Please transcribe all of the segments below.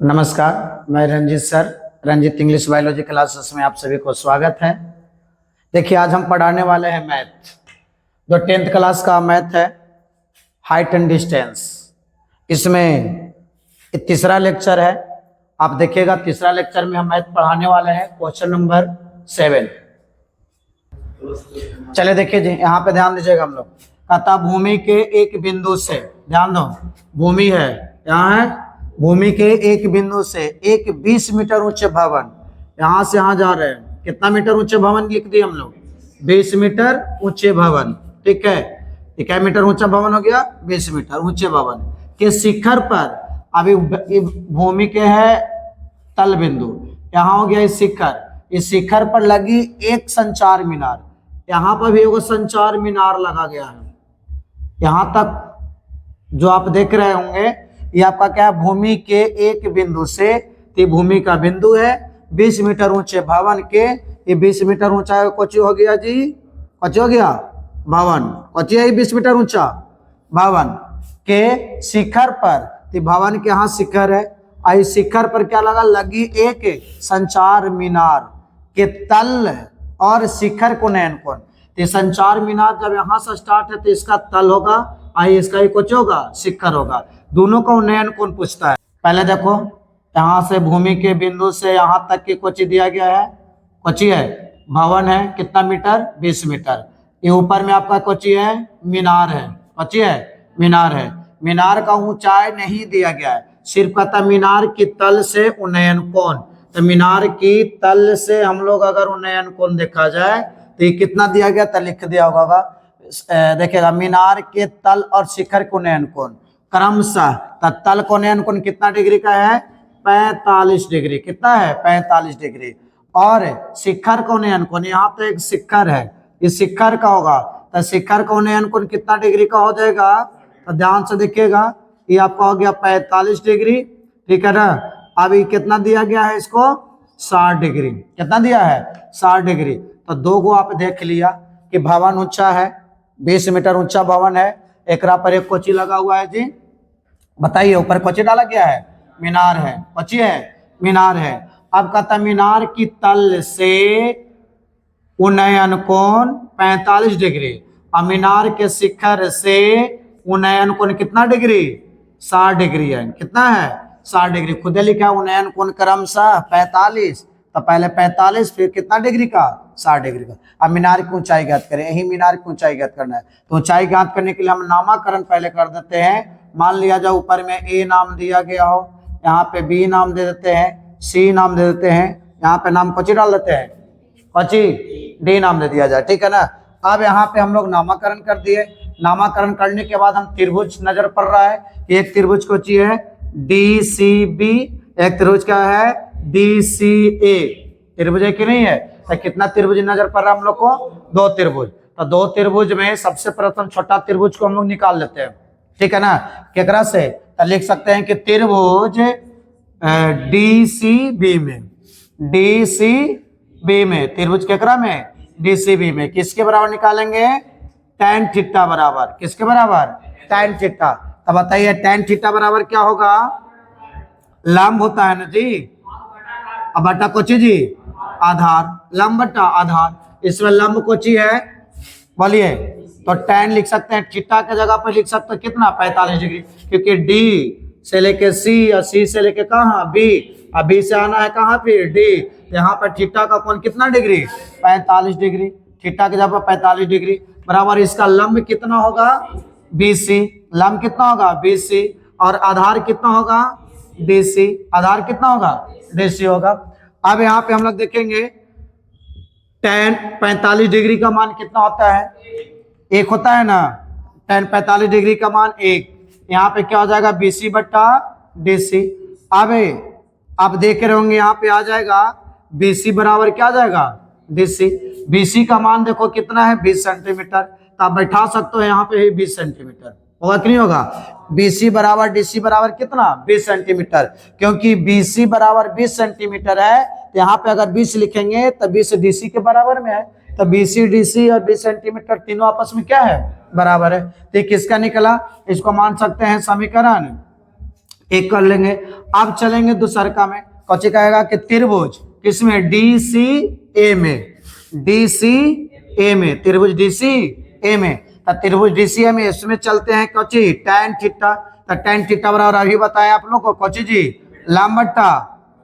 नमस्कार, मैं Ranjeet sir, Ranjeet English biology classes में आप सभी को स्वागत है। देखिए, आज हम पढ़ाने वाले हैं मैथ, जो 10th क्लास का मैथ है, हाइट एंड डिस्टेंस। इसमें तीसरा लेक्चर है। आप देखिएगा, तीसरा लेक्चर में हम मैथ पढ़ाने वाले हैं क्वेश्चन नंबर 7। चले देखिए जी, यहाँ पे ध्यान दीजिएगा। हम लोग कहता भूमि के एक बिंदु से, ध्यान दो, भूमि है, यहाँ है, भूमि के एक बिंदु से एक 20 मीटर ऊंचे भवन, यहां से यहां जा रहे हैं। कितना मीटर ऊंचे भवन लिख दिए हम लोग? 20 मीटर ऊंचे भवन। ठीक है, ठीक है, मीटर ऊंचा भवन हो गया 20 मीटर ऊंचे भवन के शिखर पर, अभी भूमि के है तल बिंदु, यहाँ हो गया इस शिखर, इस शिखर पर लगी एक संचार मीनार। यहाँ पर भी एगो संचार मीनार लगा गया है। यहाँ तक जो आप देख रहे होंगे, ये आपका क्या है? भूमि के एक बिंदु से, तो भूमि का बिंदु है, 20 मीटर ऊंचे भवन के, ये 20 मीटर ऊंचा कोची हो गया जी, कोची हो गया भवन, कोची है 20 मीटर ऊंचा भवन के शिखर पर, तो भवन के यहाँ शिखर है, आई शिखर पर क्या लगा? लगी एक संचार मीनार के तल और शिखर को नयन कोण। तो संचार मीनार जब यहाँ से स्टार्ट है तो इसका तल होगा, आई इसका ही कुछ होगा, शिखर होगा। दोनों का उन्नयन कौन पूछता है? पहले देखो, यहाँ से भूमि के बिंदु से यहाँ तक की कोची दिया गया है, कोची है भवन है, कितना मीटर? 20 मीटर। ये ऊपर में आपका कोची है, मीनार है, कोची है, मीनार है। मीनार का ऊंचाई नहीं दिया गया है, सिर्फ कहता मीनार की तल से उन्नयन कोण। तो मीनार की तल से हम लोग अगर उन्नयन कोण देखा जाए तो ये कितना दिया गया तो लिख दिया होगा, देखिएगा, मीनार के तल और शिखर को उन्नयन कोण क्रमशः, तल को उन्नयन कोण कितना डिग्री का है? 45 डिग्री। कितना है? 45 डिग्री। और शिखर का उन्नयन कोण, यहाँ पे एक शिखर है, इस शिखर का होगा, तो शिखर का उन्नयन कोण कितना डिग्री का हो जाएगा? तो ध्यान से देखिएगा, ये आपका हो गया 45 डिग्री। ठीक है ना? अभी कितना दिया गया है इसको? 60 डिग्री। कितना दिया है? 60 डिग्री। तो दो गो आप देख लिया कि भवन ऊंचा है, 20 मीटर ऊंचा भवन है, एकरा पर एक कोची लगा हुआ है जी, बताइए ऊपर कोची डाला गया है? मीनार है, कोची है? मीनार है। अब कहता मीनार की तल से उन्नयन कोण 45 डिग्री, और मीनार के शिखर से उन्नयन कोण कितना डिग्री? 60 डिग्री है। कितना है? 60 डिग्री। खुद लिखा उन्नयन कोण क्रमशः 45, तो पहले 45 फिर कितना डिग्री का? 60 डिग्री का। अब मीनार की ऊंचाई ज्ञात करें, यही मीनार की ऊंचाई ज्ञात करना है। तो ऊंचाई ज्ञात करने के लिए हम नामाकरण पहले कर देते हैं। मान लिया जाए ऊपर में ए नाम दिया गया हो, यहाँ पे बी नाम दे देते हैं, सी नाम दे देते हैं, यहाँ पे नाम कोची डाल देते हैं, कोची डी नाम दे दिया जाए। ठीक है ना? अब यहाँ पे हम लोग नामाकरण कर दिए। नामाकरण करने के बाद हम त्रिभुज नजर पड़ रहा है, एक त्रिभुज कोची है DCB, एक त्रिभुज क्या है DCA। त्रिभुज है कि नहीं है? तो कितना त्रिभुज नजर पड़ रहा है हम लोग को? 2 त्रिभुज। तो 2 त्रिभुज में सबसे प्रथम छोटा त्रिभुज को हम लोग निकाल लेते हैं। ठीक है ना? केकरा से? तो लिख सकते हैं कि त्रिभुज DCB में, DCB में, त्रिभुज केकरा में? DCB में। किसके बराबर निकालेंगे? tan थीटा बराबर, किसके बराबर? tan theta. तो बताइए tan थीटा बराबर क्या होगा? लंब होता है ना जी, अब बटा कोची जी? आधार। लंब बटा आधार। इसमें लंब कोची है, बोलिए? तो tan लिख सकते हैं, थीटा के जगह पर लिख सकते हैं कितना? 45 डिग्री, क्योंकि D से लेके C और C से लेके कहाँ? B, अब B से आना है कहाँ? फिर D। यहाँ पर थीटा का कोण कितना डिग्री? 45 डिग्री। थीटा के जगह पर 45 डिग्री बराबर इसका लंब कितना होगा? BC। लंब कितना होगा? BC। और आधार कितना होगा? DC। आधार कितना होगा? DC होगा। अब यहाँ पे हम लोग देखेंगे tan 45 डिग्री का मान कितना होता है? 1 होता है ना? tan 45 डिग्री का मान 1। यहाँ पे क्या हो जाएगा? BC बट्टा DC। अब आप देख रहे होंगे यहाँ पे आ जाएगा BC बराबर क्या आ जाएगा? DC। BC का मान देखो कितना है? 20 सेंटीमीटर। तो आप बैठा सकते हो यहाँ पे 20 सेंटीमीटर। होगा कि नहीं होगा? BC बराबर DC बराबर कितना? 20 सेंटीमीटर। क्योंकि BC बराबर 20 सेंटीमीटर है, तो यहाँ पे अगर 20 लिखेंगे तो 20 DC के बराबर में है। तो BC DC और 20 सेंटीमीटर तीनों आपस में क्या है? बराबर है। तो किसका निकला? इसको मान सकते हैं समीकरण एक कर लेंगे। अब चलेंगे दूसरका में, कौची कहेगा कि त्रिभुज किसमें, डी सी ए में, डी सी ए में, त्रिभुज डी सी ए में। तो त्रिभुज डी सी ए में इसमें चलते हैं कौची, tan थीटा। तो tan थीटा बराबर अभी बताया आप लोग को कौची जी, लंब बट्टा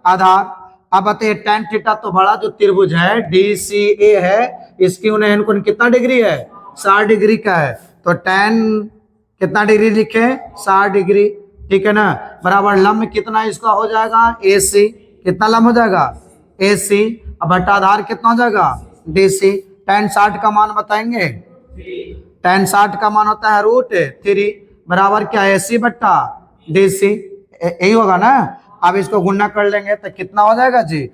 आधार। अब बताइए tan थीटा तो बड़ा जो त्रिभुज है डी सी ए है, इसकी उन्हें कोण कितना डिग्री है, 60 डिग्री का है। तो tan कितना डिग्री लिखे, 60 डिग्री, ठीक है ना। बराबर लंब कितना इसका हो जाएगा, ए सी, कितना लंब हो जाएगा, ए सी। अब बट्टा आधार कितना हो जाएगा, डी सी। tan 60 का मान बताएंगे, tan 60 का मान होता है √3 बराबर क्या, ए सी बट्टा डी सी, यही होगा ना। अब इसको गुणा कर लेंगे तो कितना हो जाएगा जी,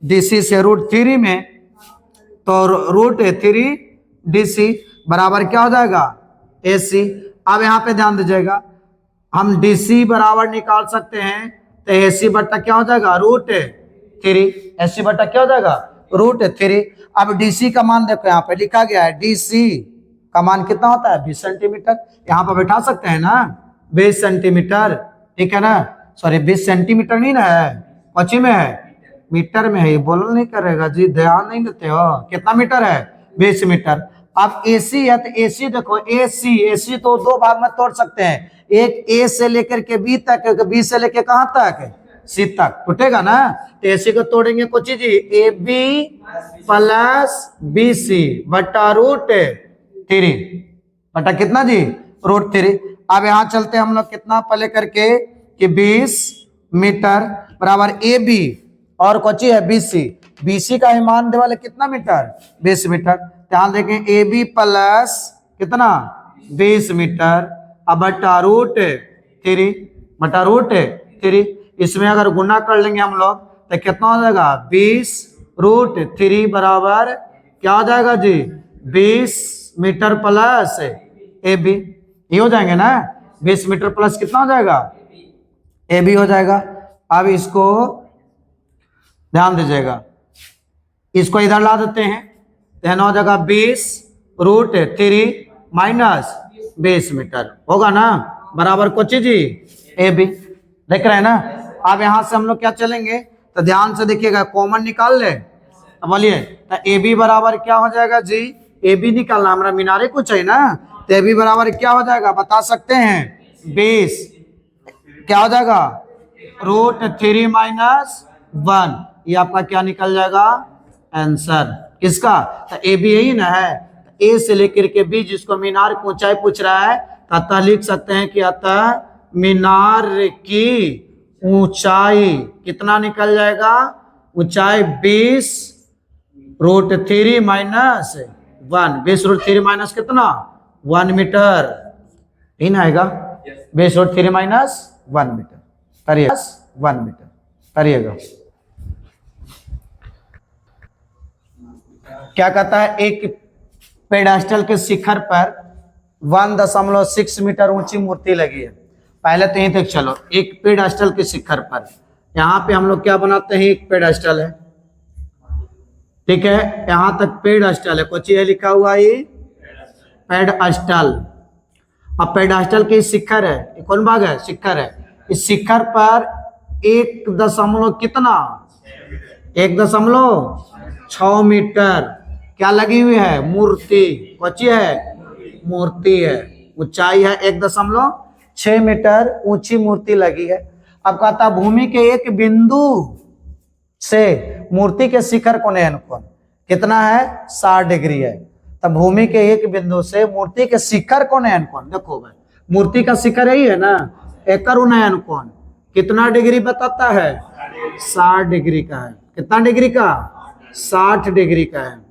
डी सी से √3 में, तो √3 डी सी बराबर क्या हो जाएगा, ए सी। अब यहाँ पे ध्यान दीजिएगा, हम डी सी बराबर निकाल सकते हैं, तो ए सी बट्टा क्या हो जाएगा, √3, ए सी बट्टा क्या हो जाएगा, √3। अब डी सी का मान देखो यहाँ पे लिखा गया है, डी सी का मान कितना होता है, 20 सेंटीमीटर। यहाँ पर बैठा सकते हैं ना, 20 सेंटीमीटर, ठीक है ना। सॉरी 20 सेंटीमीटर नहीं ना है, पची में है, मीटर में है। ये बोल नहीं करेगा जी, ध्यान नहीं देते हो, कितना मीटर है, 20 मीटर। अब एसी है तो एसी देखो, एसी तो दो भाग में तोड़ सकते हैं, एक ए से लेकर के बी तक, बी से लेकर कहां तक, सी तक, टूटेगा ना। तो एसी को तोड़ेंगे कुछ G, A B plus B C बट्टा √3 बटा कितना जी, √3। अब यहाँ चलते हैं हम लोग कितना पहले करके कि 20 मीटर बराबर ए बी और कोची है बीसी, बीसी का मान दे वाले कितना मीटर, 20 मीटर। ध्यान देखें, ए बी प्लस कितना 20 मीटर अब बटा √3 बटा √3। इसमें अगर गुना कर लेंगे हम लोग तो कितना हो जाएगा, 20 √3 बराबर क्या हो जाएगा जी, 20 मीटर प्लस ए बी, ये हो जाएंगे ना। 20 मीटर प्लस कितना हो जाएगा, ए बी हो जाएगा। अब इसको ध्यान दीजिएगा, इसको इधर ला देते हैं, तो हो जाएगा 20 √3 माइनस 20 मीटर होगा ना, बराबर कुछ जी ए बी, देख रहे हैं ना। अब यहां से हम लोग क्या चलेंगे, तो ध्यान से देखिएगा, कॉमन निकाल ले, तो बोलिए, तो ए बी बराबर क्या हो जाएगा जी, ए बी निकालना हमारा मीनारे को चाहिए ना। तो ए बी बराबर क्या हो जाएगा बता सकते हैं, 20 क्या हो जाएगा, √3 माइनस 1, ये आपका क्या निकल जाएगा आंसर किसका, तो ए बी यही ना है। ए से लेकर के बी, जिसको मीनार की ऊंचाई पूछ रहा है, तो अतः लिख सकते हैं कि अतः मीनार की ऊंचाई कितना निकल जाएगा, ऊंचाई 20 √3 माइनस 1, 20 √3 माइनस कितना 1 मीटर, ही ना आएगा, 20 √3 माइनस 1 मीटर, करिए 1 मीटर करिएगा। क्या कहता है, एक पेडास्टल के शिखर पर 1.6 मीटर ऊंची मूर्ति लगी है। पहले तो यहीं तक चलो, एक पेडास्टल के शिखर पर, यहाँ पे हम लोग क्या बनाते हैं, एक पेडास्टल है, ठीक है, यहां तक पेडास्टल है, कुछ ये लिखा हुआ है पेडास्टल। अब पेडास्टल के शिखर है, ये कौन भाग है, शिखर है। इस शिखर पर 1.6 मीटर क्या लगी हुई है, मूर्ति, कौची है, मूर्ति है, ऊंचाई है 1.6 मीटर ऊंची मूर्ति लगी है। अब कहता भूमि के एक बिंदु से मूर्ति के शिखर को नयन कोण कितना है, 60 डिग्री है। तब भूमि के एक बिंदु से मूर्ति के शिखर को नयन कोण, देखो भाई मूर्ति का शिखर यही है ना, एकर उन्नयन कोण कितना डिग्री बताता है, 60 डिग्री का है। कितना डिग्री का, 60 डिग्री का है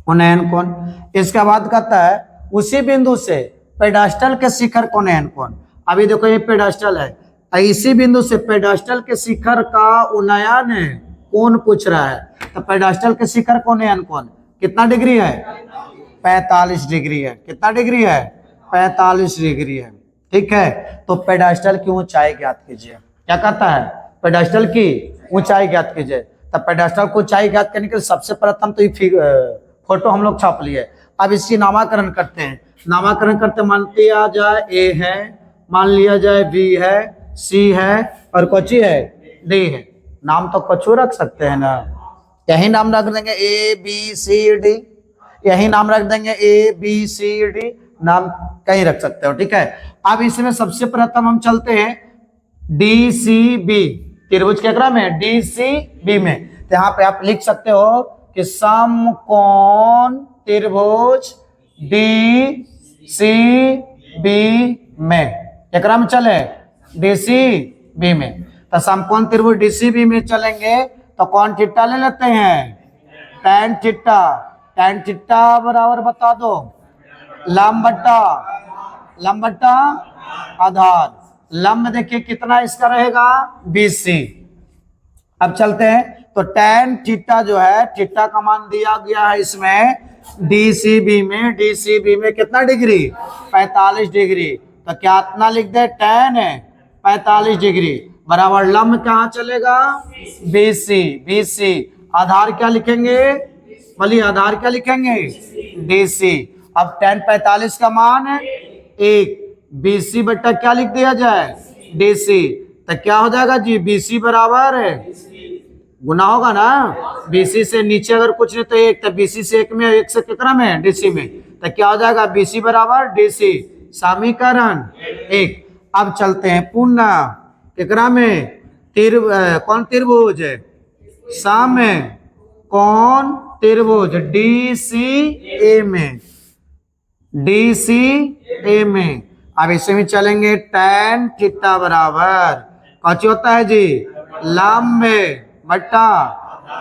उन्नयन कोण। इसके बाद कहता है उसी बिंदु से पेडास्टल के शिखर को नयन कोण। अभी देखो ये पेडास्टल है, इसी बिंदु से पेडास्टल के शिखर का उन्नयन कोण पूछ रहा है, तो पेडास्टल के शिखर को उन्नयन कोण कितना डिग्री है, 45 डिग्री है। कितना डिग्री है, 45 डिग्री है, ठीक है। तो पेडास्टल की ऊंचाई ज्ञात कीजिए, क्या कहता है, पेडास्टल की ऊंचाई ज्ञात कीजिए। तब पेडास्टल को ऊंचाई ज्ञात करने के लिए सबसे प्रथम तो ये फोटो हम लोग छाप लिए। अब इसकी नामाकरण करते हैं, नामाकरण करते मान लिया जाए ए है, मान लिया जाए बी है, सी है और कोची है, डी है। नाम तो कछु रख सकते हैं ना, यही नाम रख देंगे ए बी सी डी, यही नाम रख देंगे ए बी सी डी, नाम कहीं रख सकते हो, ठीक है। अब इसमें सबसे प्रथम हम चलते हैं डी सी बी, त्रिभुज के क्रम में डी सी बी में। तो यहाँ पे आप लिख सकते हो कि समकोण त्रिभुज डी सी बी में, एकरा में चले डी सी बी में। तो समकोण त्रिभुज डी सी बी में चलेंगे तो कौन थीटा ले लेते हैं, टैन थीटा। टैन थीटा बराबर बता दो लंब बट्टा आधार। लंब देखिए कितना इसका रहेगा, BC। अब चलते हैं तो टैन थीटा जो है, थीटा का मान दिया गया है इसमें DCB में। DCB में कितना डिग्री, 45 डिग्री। तो क्या इतना लिख दे, टैन है 45 डिग्री बराबर लंब कहाँ चलेगा, BC। आधार क्या लिखेंगे, बोलिए आधार क्या लिखेंगे, DC। अब टैन 45 का मान है 1, BC बट्टा क्या लिख दिया जाए, DC। तो क्या हो जाएगा जी, BC बराबर है, गुना होगा ना, BC से नीचे अगर कुछ नहीं तो 1, तो BC से 1 में, 1 से कितना में, DC में। तो क्या हो जाएगा, BC बराबर DC, समीकरण 1। अब चलते हैं पुनः कितना में, कौन त्रिभुज है, सामने कौन त्रिभुज DCA में, DCA में। अब इसे में चलेंगे टैन थीटा बराबर कौन होता है जी, लंब बट्टा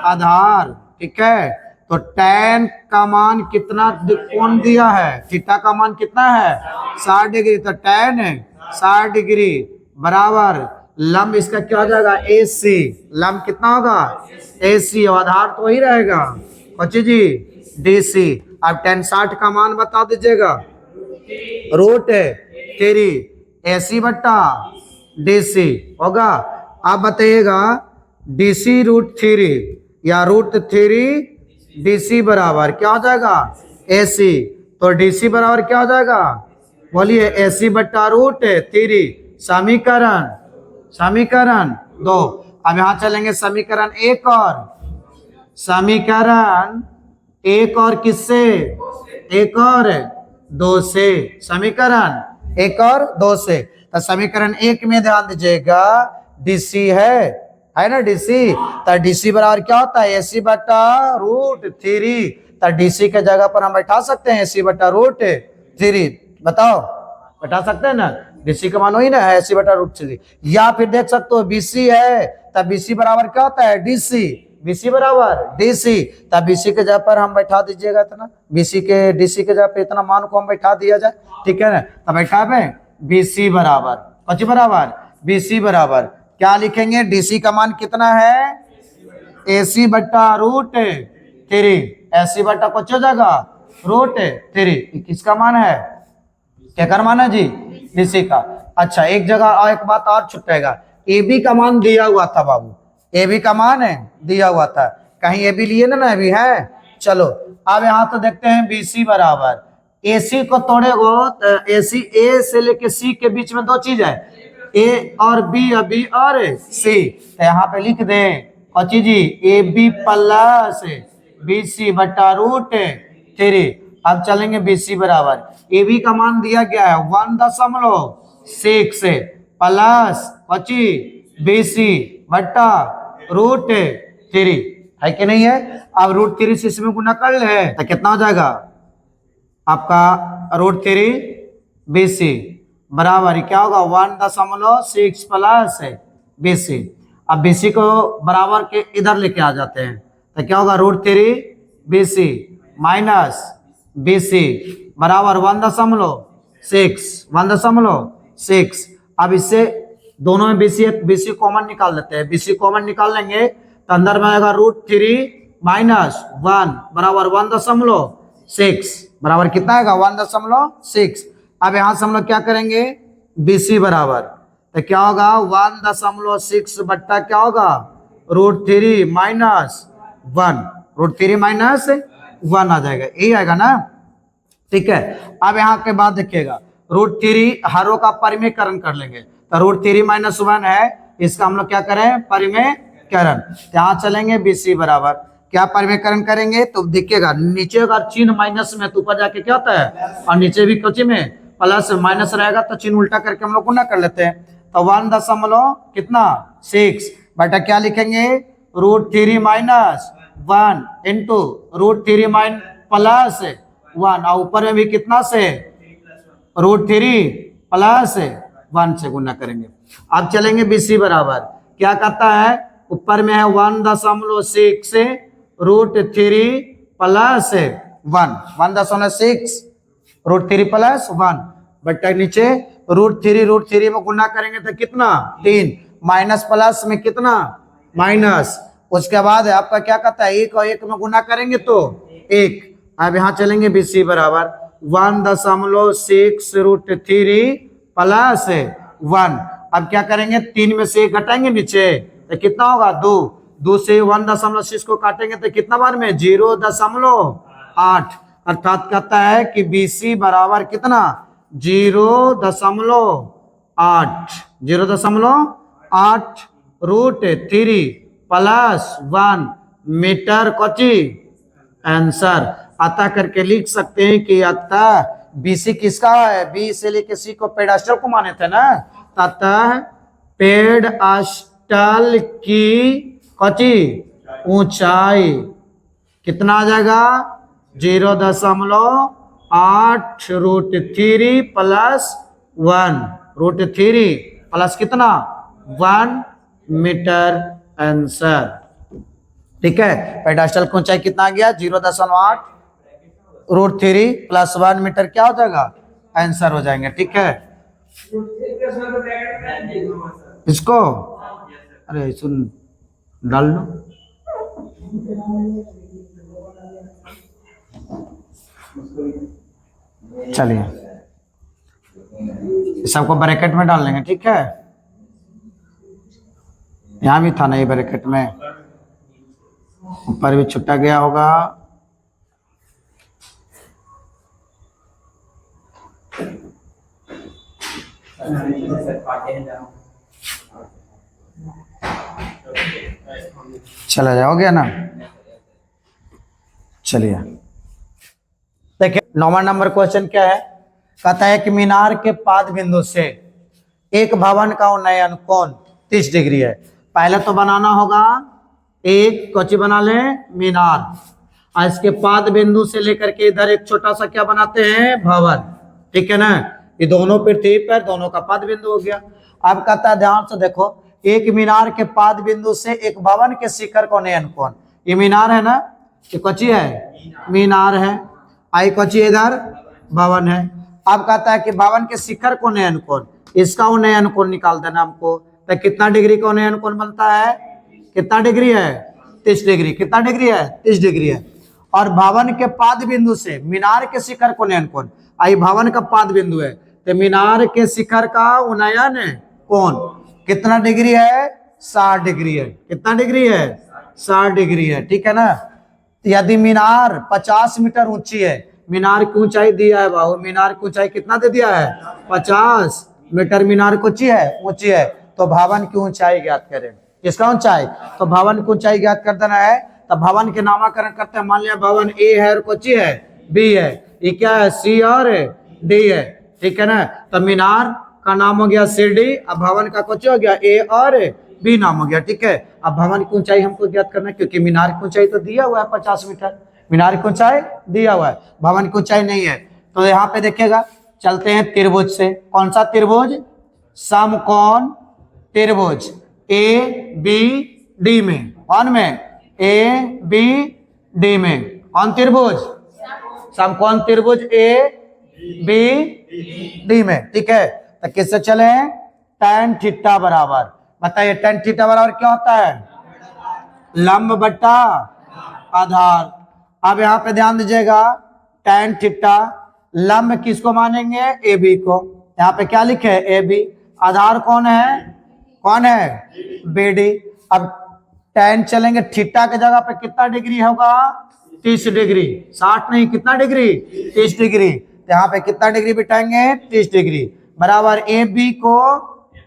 आधार, ठीक है। तो टैन का मान कितना कौन दिया है, थीटा का मान कितना है 60 डिग्री। तो टैन है 60 डिग्री बराबर लंब इसका क्या हो जाएगा, AC। लंब कितना होगा, AC, और आधार तो वही रहेगा बच्चे जी, DC। अब टैन 60 का मान बता दीजिएगा, रूट है 3 AC बट्टा DC होगा। आप बताइएगा DC √3 या √3 DC बराबर क्या हो जाएगा, AC। तो DC बराबर क्या हो जाएगा, बोलिए AC बट्टा √3, समीकरण 2। अब यहां चलेंगे समीकरण 1 और किससे, 1 और 2 से, समीकरण 1 और 2 से। तो समीकरण 1 में ध्यान दीजिएगा DC है ना, DC। तो DC बराबर क्या होता है, AC बट्टा √3। तो DC के जगह पर हम बैठा सकते हैं AC बट्टा √3, बताओ बैठा सकते हैं ना, DC का मान वही ना है AC बटा √3। या फिर देख सकते हो BC है, तब BC बराबर क्या होता है, DC। BC बराबर DC, तब BC के जगह पर हम बैठा दीजिएगा इतना, DC के जगह पे इतना मान को हम बैठा दिया जाए, ठीक है ना। तब बैठा पे BC बराबर कुछ बराबर, BC बराबर क्या लिखेंगे, DC का मान कितना है, AC बट्टा √3, AC बट्टा कुछ हो जाएगा √3। किसका मान है, क्या कर मान है जी, DC का। अच्छा एक जगह और एक बात और छुटेगा, AB का मान दिया हुआ था बाबू, AB का मान है दिया हुआ था, कहीं AB लिए ना, अभी है। चलो अब यहाँ तो देखते हैं BC बराबर AC को तोड़े हो तो AC A से लेके C के बीच में 2 चीज है, A और B या B और C। तो यहाँ पे लिख दे कौची जी, AB प्लस BC बट्टा √3। अब चलेंगे BC बराबर, AB का मान दिया गया है 1.6 प्लस 25 BC बट्टा √3, है कि नहीं है। अब √3 से इसमें गुना कर ले तो कितना हो जाएगा आपका, √3 BC बराबर क्या होगा 1.6 प्लस BC। अब BC को बराबर के इधर लेके आ जाते हैं तो क्या होगा, √3 BC माइनस BC बराबर 1.6। अब इससे दोनों में BC कॉमन निकाल लेते हैं, BC कॉमन निकाल लेंगे तो अंदर में आएगा √3 माइनस 1 बराबर 1.6 बराबर कितना आएगा 1.6। अब यहां से हम लोग क्या करेंगे, BC बराबर तो क्या होगा 1.6 बट्टा क्या होगा √3 माइनस 1, √3 माइनस 1 आ जाएगा, यही आएगा ना, ठीक है। अब यहाँ के बाद देखिएगा √3 हरों का परिमेयकरण कर लेंगे तो √3 - 1 है, इसका हम लोग क्या करें, परिमेयकरण। यहाँ चलेंगे BC बराबर क्या परिमेयकरण करेंगे तो दिखेगा नीचे अगर चिन्ह माइनस में तो ऊपर जाके क्या होता है, और नीचे भी कोची में प्लस माइनस रहेगा तो चिन्ह उल्टा करके हम लोग गुना कर लेते हैं। तो 1.6 बटा क्या लिखेंगे, √3 - 1 इंटू √3 प्लस 1 और ऊपर में भी कितना से √3 प्लस 1 से गुना करेंगे। अब चलेंगे BC बराबर क्या करता है, ऊपर में है 1.6 से √3 प्लस 1, 1.6 √3 प्लस 1 बटा नीचे √3 में गुना करेंगे तो कितना 3 माइनस प्लस में कितना माइनस, उसके बाद आपका क्या कहता है 1 और 1 में गुना करेंगे तो 1। अब यहाँ चलेंगे BC बराबर 1.6 √3 प्लस 1। अब क्या करेंगे 3 में से 1 घटाएंगे नीचे तो कितना होगा 2, 2 से 1.6 को काटेंगे तो कितना बार में 0.8, अर्थात कहता है कि BC बराबर कितना 0.8 √3 प्लस 1 मीटर कोची आंसर। अतः करके लिख सकते हैं कि अतः BC किसका है, B से लेके C को पेडास्टल को माने थे ना, अतः पेडास्टल की कोची ऊंचाई कितना आ जाएगा 0.8 √3 प्लस 1, √3 प्लस कितना 1 मीटर आंसर। ठीक है, पेडास्टल की ऊंचाई कितना आ गया 0.8 √3 प्लस 1 मीटर क्या हो जाएगा आंसर हो जाएंगे। ठीक है, इसको अरे सुन डाल लो, चलिए सबको ब्रैकेट में डाल लेंगे। ठीक है, यहाँ भी था नहीं ब्रैकेट में, ऊपर भी छुट्टा गया होगा। चला जाओगे ना, चलिए देखिए 9वां नंबर क्वेश्चन क्या है, कहता है कि मीनार के पाद बिंदु से एक भवन का उन्नयन कोण 30 डिग्री है। पहले तो बनाना होगा एक कोची बना ले मीनार, और इसके पाद बिंदु से लेकर के इधर एक छोटा सा क्या बनाते हैं भवन। ठीक है ना, ये दोनों पृथ्वी पर दोनों का पाद बिंदु हो गया। अब कहता है ध्यान से देखो, एक मीनार के पाद बिंदु से एक भवन के शिखर को उन्नयन कोण, ये मीनार है ना, ये कोची है मीनार है, आई कोची इधर भवन है। अब कहता है कि भवन के शिखर को उन्नयन कोण, इसका उन्नयन कोण निकाल देना हमको। तो कितना डिग्री का उन्नयन कोण बनता है, कितना डिग्री है 30 डिग्री, कितना डिग्री है 30 डिग्री है। और भवन के पाद बिंदु से मीनार के शिखर को उन्नयन कोण, आई भवन का पाद बिंदु है तो मीनार के शिखर का उन्नयन कोण कितना डिग्री है 60 डिग्री है। कितना डिग्री है 60 डिग्री है। ठीक है ना, यदि मीनार 50 मीटर ऊंची है, मीनार की ऊंचाई दिया है बाबू, मीनार की ऊंचाई कितना दे दिया है 50 मीटर मीनार की ऊंची है, तो भवन की ऊंचाई ज्ञात करें। किसका ऊंचाई, तो भवन की ऊंचाई ज्ञात कर देना है। तो भवन के नामाकरण करते हैं, मान लिया भवन ए है और कोची है बी है, ये क्या है सी और डी है। ठीक है ना, तो मीनार का नाम हो गया सी डी, अब भवन का कोची हो गया ए और बी नाम हो गया। ठीक है, अब भवन की ऊंचाई हमको ज्ञात करना है, क्योंकि मीनार की ऊंचाई तो दिया हुआ है 50 मीटर, मीनार की ऊंचाई दिया हुआ है, भवन की ऊंचाई नहीं है। तो यहाँ पे देखिएगा, चलते हैं त्रिभुज से। कौन सा त्रिभुज, समकोण त्रिभुज ए बी डी में, कौन में ए बी डी में, कौन त्रिभुज समकोण त्रिभुज ए बी डी में। ठीक है, तो किससे चले tan थीटा बराबर, बताइए tan थीटा बराबर क्या होता है, लंब बट्टा आधार। अब यहाँ पे ध्यान दीजिएगा, tan थीटा लंब किसको मानेंगे ए बी को, यहाँ पे क्या लिखे है ए बी, आधार कौन है बी डी। अब tan चलेंगे थीटा के जगह पे कितना डिग्री होगा 30 डिग्री, 60 नहीं कितना डिग्री 30 डिग्री, यहाँ पे कितना डिग्री बिठाएंगे 30 डिग्री बराबर ए बी को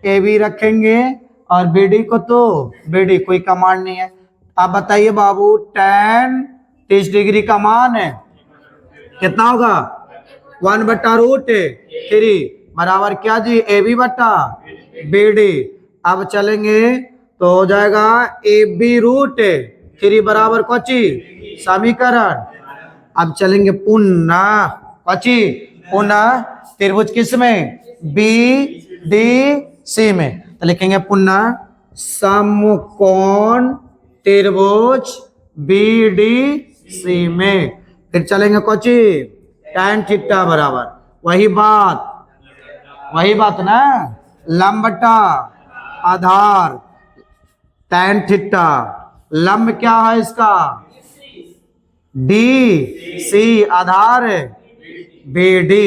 ए बी रखेंगे और बी डी को तो बी डी कोई का मान नहीं है। आप बताइए बाबू tan 30 डिग्री का मान है कितना होगा 1/√3 बराबर क्या जी ए बी बटा बी डी। अब चलेंगे तो हो जाएगा ए बी √3 बराबर कौची समीकरण। अब चलेंगे पुनः कौची पुनः त्रिभुज किस में बी डी सी में, तो लिखेंगे पुनः समकोण त्रिभुज बी डी सी में। फिर चलेंगे कौची tan थीटा बराबर वही बात ना लंब बटा आधार tan थीटा लंब क्या है इसका डी सी आधार है बी डी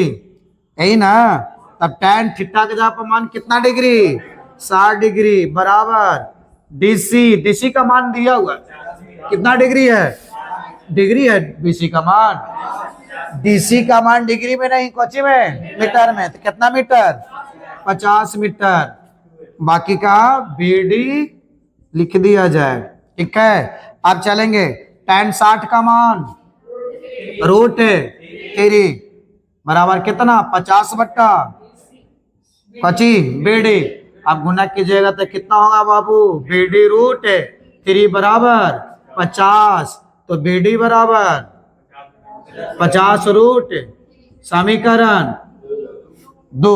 यही ना। तब tan थीटा के जगह पर मान कितना डिग्री 60 डिग्री बराबर डीसी का मान दिया हुआ कितना डिग्री है डीसी का मान डिग्री में नहीं कोची में मीटर में, तो कितना मीटर 50 मीटर। बाकी का बीडी लिख दिया जाए ठीक है। अब चलेंगे tan 60 का मान √3 बराबर कितना 50 बट्टा कोची बीडी। अब गुना कीजिएगा तो कितना होगा बाबू बीडी √3 बराबर 50 तो बीडी बराबर 50 समीकरण 2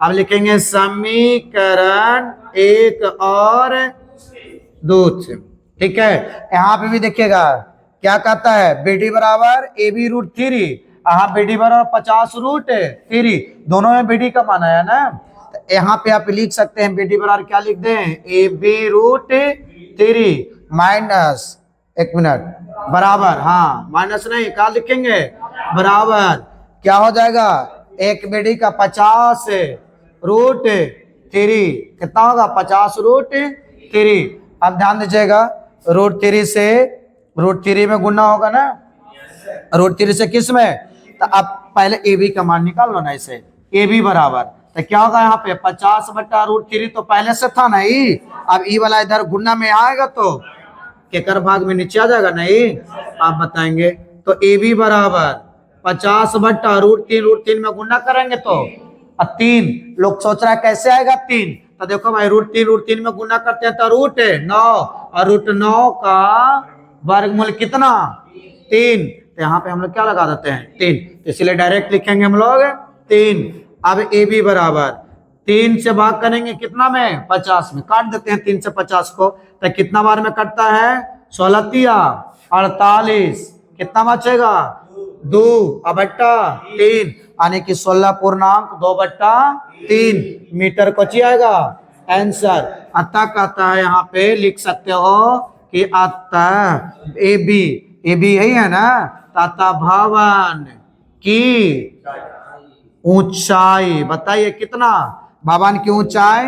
अब लिखेंगे समीकरण 1 और 2 ठीक है। यहाँ पे भी देखिएगा क्या कहता है बीडी बराबर ए बी √3 यहाँ बीडी बराबर 50 दोनों में बीडी का मान आया ना, तो यहाँ पे आप लिख सकते हैं बीडी बराबर क्या लिख दें ए बी √3 माइनस एक मिनट बराबर माइनस नहीं क्या लिखेंगे बराबर क्या हो जाएगा एक बीडी का 50 √3 कितना होगा 50 √3। अब ध्यान दीजिएगा √3 से √3 में गुना होगा ना √3 से किस में, तो अब पहले ए बी का मान निकाल लो ना इसे ए बी बराबर तो क्या होगा यहाँ पे 50 बट्टा √3 तो पहले से था नहीं, अब ई वाला इधर गुना में आएगा तो केकर भाग में नीचे आ जाएगा नहीं आप बताएंगे। तो ए बी बराबर 50 बट्टा √3 में गुना करेंगे तो 3 लोग सोच रहा है कैसे आएगा 3, तो देखो भाई √3 में गुना करते हैं तो √9 और √9 का वर्गमूल कितना 3, तो यहाँ पे हम लोग क्या लगा देते हैं 3, तो इसलिए डायरेक्ट लिखेंगे हम लोग 3। अब ए बी बराबर 3 से भाग करेंगे कितना में 50 में काट देते हैं 3 से 50 को, तो कितना बार में कटता है 16 तिया 48 कितना बचेगा 2 बट्टा 3 यानी कि 16.2/3 मीटर कोची आएगा आंसर। अतः कहता है यहाँ पे लिख सकते हो कि अतः ए बी यही है ना, तथा भवन की ऊंचाई बताइए कितना भवन की ऊंचाई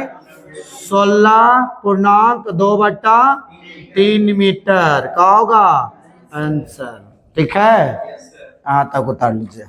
16.2/3 मीटर का होगा आंसर ठीक है। यहाँ तक उतार लीजिए।